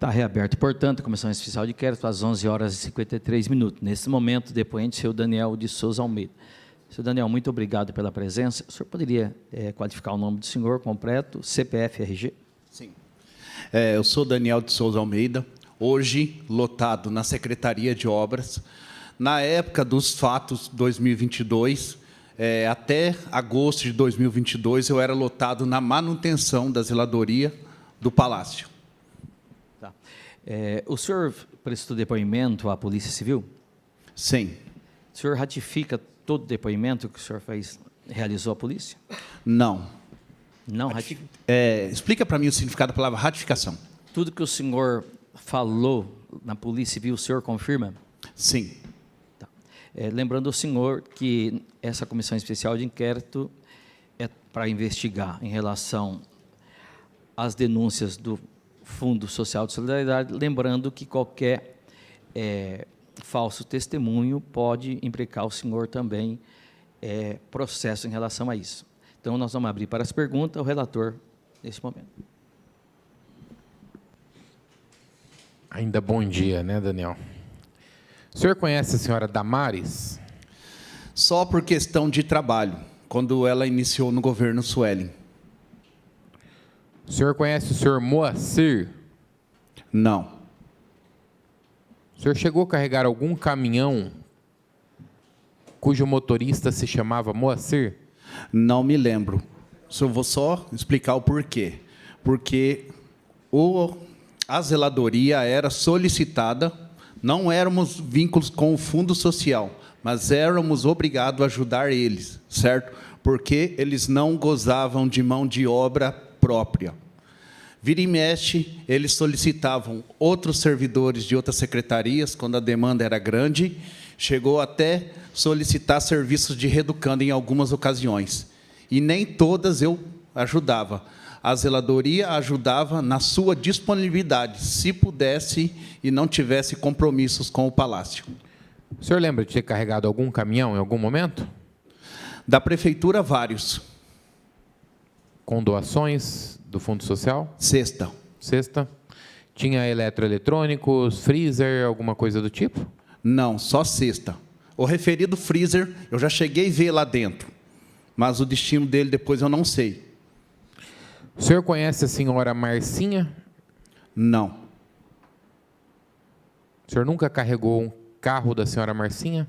Está reaberto, portanto, a Comissão Especial de Inquérito, às 11h53. Nesse momento, o depoente, senhor Daniel de Souza Almeida. Senhor Daniel, muito obrigado pela presença. O senhor poderia qualificar o nome do senhor completo, CPF, RG? Sim. Eu sou Daniel de Souza Almeida, hoje lotado na Secretaria de Obras. Na época dos fatos 2022, até agosto de 2022, eu era lotado na manutenção da zeladoria do Palácio. Tá. O senhor prestou depoimento à Polícia Civil? Sim. O senhor ratifica todo o depoimento que o senhor realizou à polícia? Não. Não ratifica? Explica para mim o significado da palavra ratificação. Tudo que o senhor falou na Polícia Civil, o senhor confirma? Sim. Tá. Lembrando ao senhor que essa Comissão Especial de Inquérito é para investigar em relação às denúncias do Fundo Social de Solidariedade, lembrando que qualquer falso testemunho pode implicar o senhor também processo em relação a isso. Então, nós vamos abrir para as perguntas, o relator, nesse momento. Ainda bom dia, né, Daniel? O senhor conhece a senhora Damares? Só por questão de trabalho, quando ela iniciou no governo Suelen. O senhor conhece o senhor Moacir? Não. O senhor chegou a carregar algum caminhão cujo motorista se chamava Moacir? Não me lembro. Eu vou só explicar o porquê. Porque a zeladoria era solicitada, não éramos vínculos com o Fundo Social, mas éramos obrigados a ajudar eles, certo? Porque eles não gozavam de mão de obra própria. Vira e mexe, eles solicitavam outros servidores de outras secretarias, quando a demanda era grande, chegou até solicitar serviços de reeducando em algumas ocasiões. E nem todas eu ajudava. A zeladoria ajudava na sua disponibilidade, se pudesse e não tivesse compromissos com o Palácio. O senhor lembra de ter carregado algum caminhão em algum momento? Da Prefeitura, vários. Com doações do Fundo Social? Sexta. Sexta. Tinha eletroeletrônicos, freezer, alguma coisa do tipo? Não, só sexta. O referido freezer, eu já cheguei a ver lá dentro, mas o destino dele depois eu não sei. O senhor conhece a senhora Marcinha? Não. O senhor nunca carregou um carro da senhora Marcinha?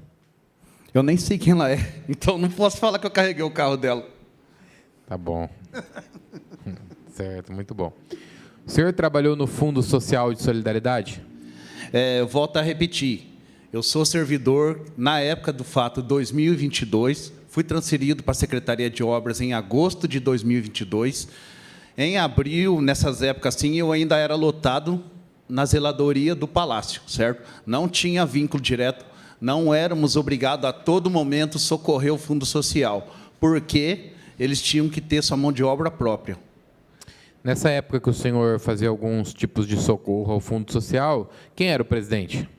Eu nem sei quem ela é, então não posso falar que eu carreguei o carro dela. Tá bom. Certo, muito bom. O senhor trabalhou no Fundo Social de Solidariedade? Eu volto a repetir. Eu sou servidor, na época do fato 2022, fui transferido para a Secretaria de Obras em agosto de 2022. Em abril, nessas épocas assim, eu ainda era lotado na zeladoria do Palácio, certo? Não tinha vínculo direto, não éramos obrigados a todo momento socorrer o Fundo Social, porque eles tinham que ter sua mão de obra própria. Nessa época que o senhor fazia alguns tipos de socorro ao Fundo Social, quem era o presidente?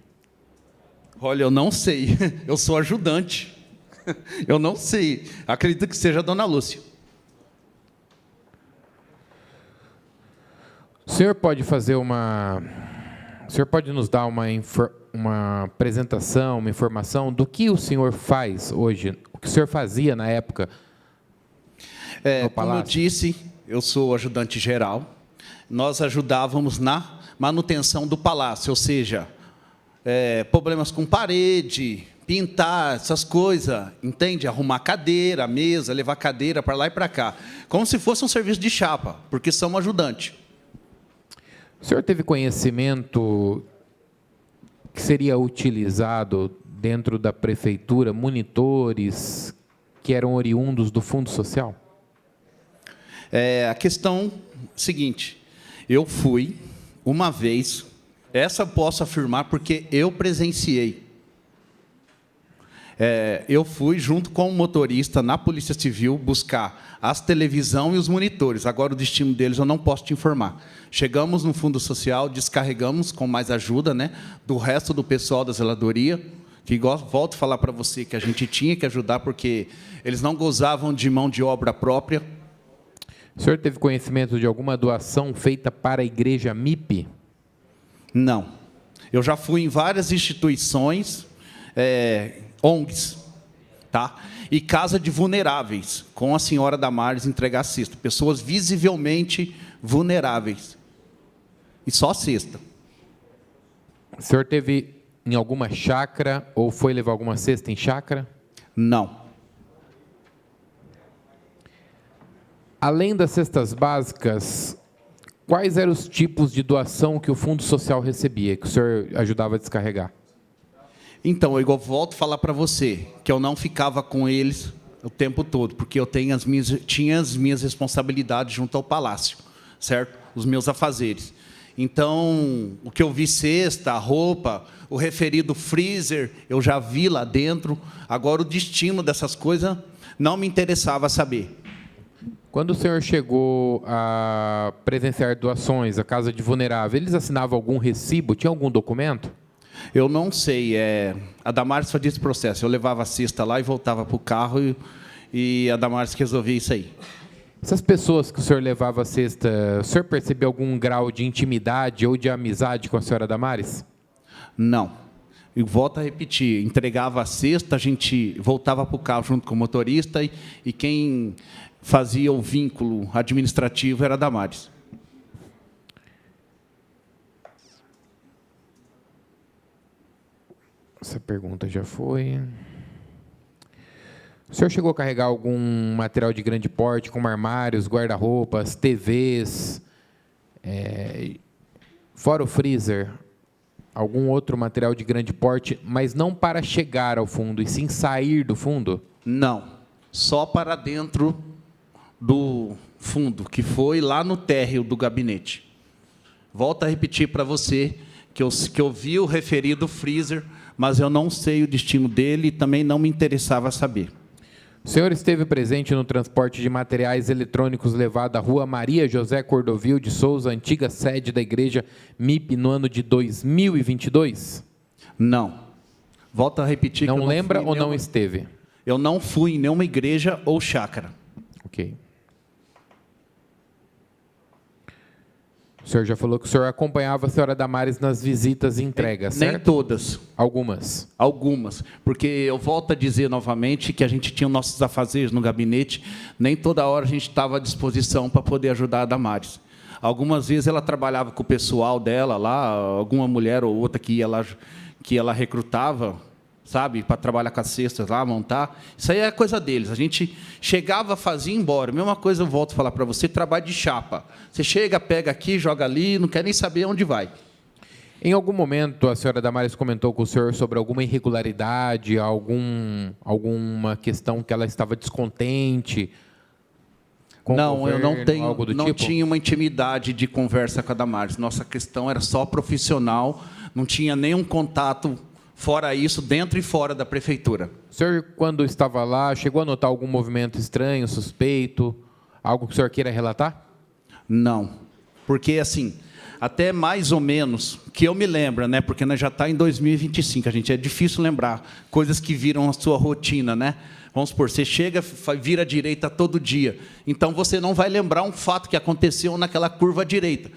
Olha, eu não sei. Eu sou ajudante. Eu não sei. Acredito que seja a dona Lúcia. O senhor pode fazer O senhor pode nos dar uma apresentação, uma informação do que o senhor faz hoje, o que o senhor fazia na época no Palácio? Como eu disse, eu sou ajudante geral. Nós ajudávamos na manutenção do Palácio, ou seja, problemas com parede, pintar, essas coisas, entende? Arrumar cadeira, mesa, levar cadeira para lá e para cá. Como se fosse um serviço de chapa, porque somos ajudante. O senhor teve conhecimento que seria utilizado dentro da prefeitura monitores que eram oriundos do Fundo Social? A questão seguinte, eu fui uma vez, essa posso afirmar porque eu presenciei. Eu fui junto com o motorista na Polícia Civil buscar as televisão e os monitores. Agora o destino deles eu não posso te informar. Chegamos no Fundo Social, descarregamos com mais ajuda, né, do resto do pessoal da zeladoria, que volto a falar para você que a gente tinha que ajudar porque eles não gozavam de mão de obra própria. O senhor teve conhecimento de alguma doação feita para a igreja MIP? Não. Eu já fui em várias instituições, ONGs, tá? E casa de vulneráveis, com a senhora Damares entregar cesta. Pessoas visivelmente vulneráveis. E só cesta. O senhor teve em alguma chácara ou foi levar alguma cesta em chácara? Não. Além das cestas básicas, quais eram os tipos de doação que o Fundo Social recebia, que o senhor ajudava a descarregar? Então, eu volto a falar para você que eu não ficava com eles o tempo todo, porque eu tinha as minhas responsabilidades junto ao palácio, certo? Os meus afazeres. Então, o que eu vi cesta, a roupa, o referido freezer, eu já vi lá dentro. Agora, o destino dessas coisas não me interessava saber. Quando o senhor chegou a presenciar doações à Casa de Vulnerável, eles assinavam algum recibo? Tinha algum documento? Eu não sei. A Damares fazia esse processo. Eu levava a cesta lá e voltava para o carro e a Damares resolvia isso aí. Essas pessoas que o senhor levava a cesta, o senhor percebeu algum grau de intimidade ou de amizade com a senhora Damares? Não. E volto a repetir, entregava a cesta, a gente voltava para o carro junto com o motorista e quem fazia o vínculo administrativo era a Damares. Essa pergunta já foi. O senhor chegou a carregar algum material de grande porte, como armários, guarda-roupas, TVs, fora o freezer, algum outro material de grande porte, mas não para chegar ao fundo, e sim sair do fundo? Não, só para dentro do fundo, que foi lá no térreo do gabinete. Volto a repetir para você que eu vi o referido freezer, mas eu não sei o destino dele e também não me interessava saber. O senhor esteve presente no transporte de materiais eletrônicos levado à Rua Maria José Cordovil de Souza, antiga sede da Igreja MIP, no ano de 2022? Não. Volto a repetir. Não lembra ou não esteve? Eu não fui em nenhuma igreja ou chácara. Ok. O senhor já falou que o senhor acompanhava a senhora Damares nas visitas e entregas, certo? Nem todas. Algumas. Algumas. Porque eu volto a dizer novamente que a gente tinha nossos afazeres no gabinete, nem toda hora a gente estava à disposição para poder ajudar a Damares. Algumas vezes ela trabalhava com o pessoal dela lá, alguma mulher ou outra que ela recrutava, sabe, para trabalhar com as cestas lá, montar. Isso aí é coisa deles. A gente chegava, fazia e ia embora. Mesma coisa, eu volto a falar para você, trabalho de chapa. Você chega, pega aqui, joga ali, não quer nem saber onde vai. Em algum momento, a senhora Damares comentou com o senhor sobre alguma irregularidade, alguma questão que ela estava descontente? Não, eu não tenho, algo do não tipo? tinha uma intimidade de conversa com a Damares. Nossa questão era só profissional, não tinha nenhum contato. Fora isso, dentro e fora da prefeitura. O senhor, quando estava lá, chegou a notar algum movimento estranho, suspeito? Algo que o senhor queira relatar? Não. Porque, assim, até mais ou menos, que eu me lembro, né? Porque nós já está em 2025, é difícil lembrar coisas que viram a sua rotina, né? Vamos supor, você chega, vira à direita todo dia. Então, você não vai lembrar um fato que aconteceu naquela curva à direita.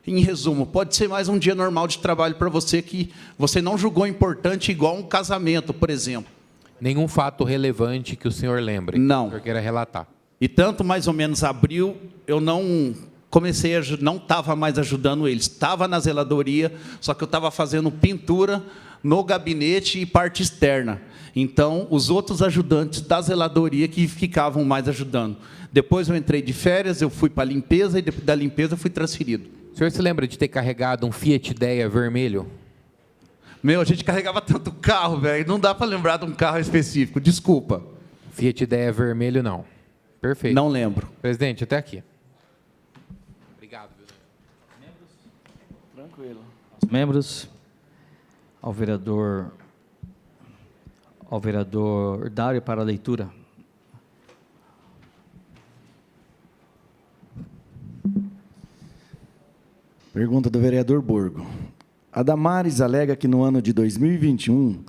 Em resumo, pode ser mais um dia normal de trabalho para você que você não julgou importante igual um casamento, por exemplo. Nenhum fato relevante que o senhor lembre? Não. Que o senhor queira relatar? E tanto mais ou menos abril, eu não estava mais ajudando eles. Estava na zeladoria, só que eu estava fazendo pintura no gabinete e parte externa. Então, os outros ajudantes da zeladoria que ficavam mais ajudando. Depois eu entrei de férias, eu fui para a limpeza e depois da limpeza eu fui transferido. O senhor se lembra de ter carregado um Fiat Idea vermelho? A gente carregava tanto carro, velho, não dá para lembrar de um carro específico, desculpa. Fiat Idea vermelho, não. Perfeito. Não lembro. Presidente, até aqui. Obrigado. Tranquilo. Membros, ao vereador Dário para a leitura. Pergunta do vereador Borgo. A Damares alega que no ano de 2021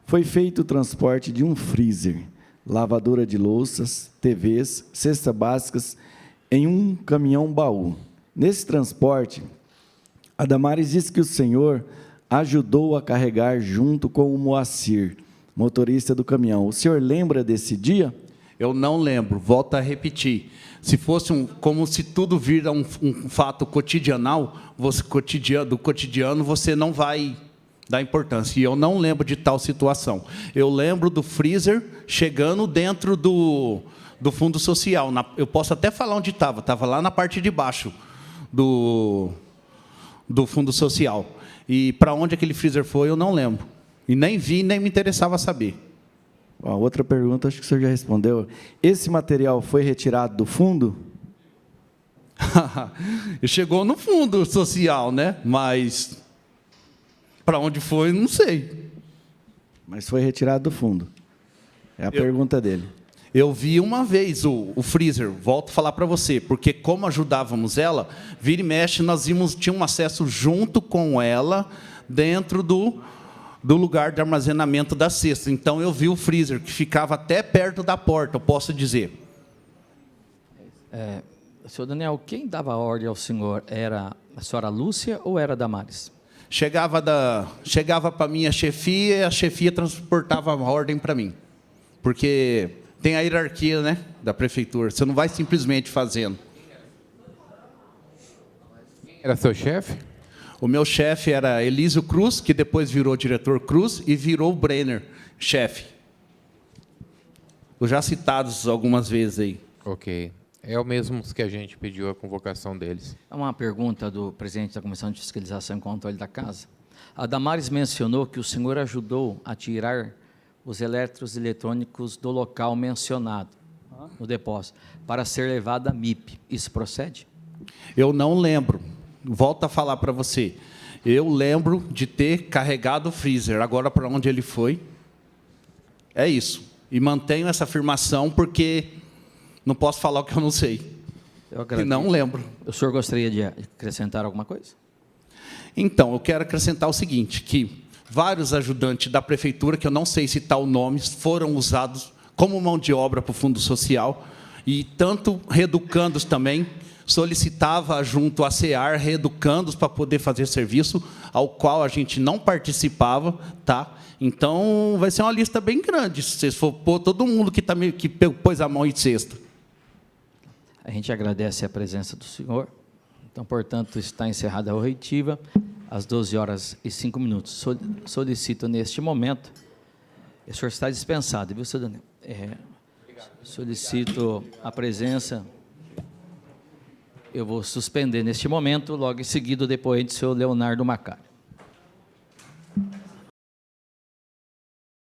foi feito o transporte de um freezer, lavadora de louças, TVs, cestas básicas em um caminhão-baú. Nesse transporte, A Damares disse que o senhor ajudou a carregar junto com o Moacir, motorista do caminhão. O senhor lembra desse dia? Eu não lembro, volto a repetir. Se fosse como se tudo vira um fato cotidianal, do cotidiano, você não vai dar importância. E eu não lembro de tal situação. Eu lembro do freezer chegando dentro do fundo social. Eu posso até falar onde estava. Estava lá na parte de baixo do fundo social. E para onde aquele freezer foi, eu não lembro. E nem vi, nem me interessava saber. A outra pergunta, acho que o senhor já respondeu. Esse material foi retirado do fundo? Chegou no fundo social, né? Mas para onde foi, não sei. Mas foi retirado do fundo. É a pergunta dele. Eu vi uma vez o freezer, volto a falar para você, porque como ajudávamos ela, vira e mexe, nós tínhamos acesso junto com ela dentro do lugar de armazenamento da cesta. Então, eu vi o freezer, que ficava até perto da porta, eu posso dizer. Senhor Daniel, quem dava ordem ao senhor? Era a senhora Lúcia ou era a Damares? Chegava para a minha chefia, e a chefia transportava a ordem para mim. Porque tem a hierarquia, né, da prefeitura, você não vai simplesmente fazendo. Quem era seu chefe? O meu chefe era Elísio Cruz, que depois virou diretor Cruz, e virou o Brenner, chefe. Os já citados algumas vezes aí. Ok. É o mesmo que a gente pediu a convocação deles. É uma pergunta do presidente da Comissão de Fiscalização e Controle da Casa. A Damares mencionou que o senhor ajudou a tirar os eletrônicos do local mencionado, no depósito, para ser levado à MIP. Isso procede? Eu não lembro. Volto a falar para você. Eu lembro de ter carregado o freezer. Agora, para onde ele foi? É isso. E mantenho essa afirmação porque não posso falar o que eu não sei. E não lembro. O senhor gostaria de acrescentar alguma coisa? Então, eu quero acrescentar o seguinte, que vários ajudantes da prefeitura, que eu não sei citar o nome, foram usados como mão de obra para o Fundo Social, e tanto reeducandos também, solicitava junto à CEAR reeducandos para poder fazer serviço, ao qual a gente não participava, tá? Então, vai ser uma lista bem grande, se vocês for pôr todo mundo que pôs a mão em cesta. A gente agradece a presença do senhor. Então, portanto, está encerrada a oitiva, às 12h05. Solicito, neste momento, o senhor está dispensado, viu, senhor Daniel? Solicito a presença. Eu vou suspender neste momento, logo em seguida o depoente, senhor Leonardo Macari.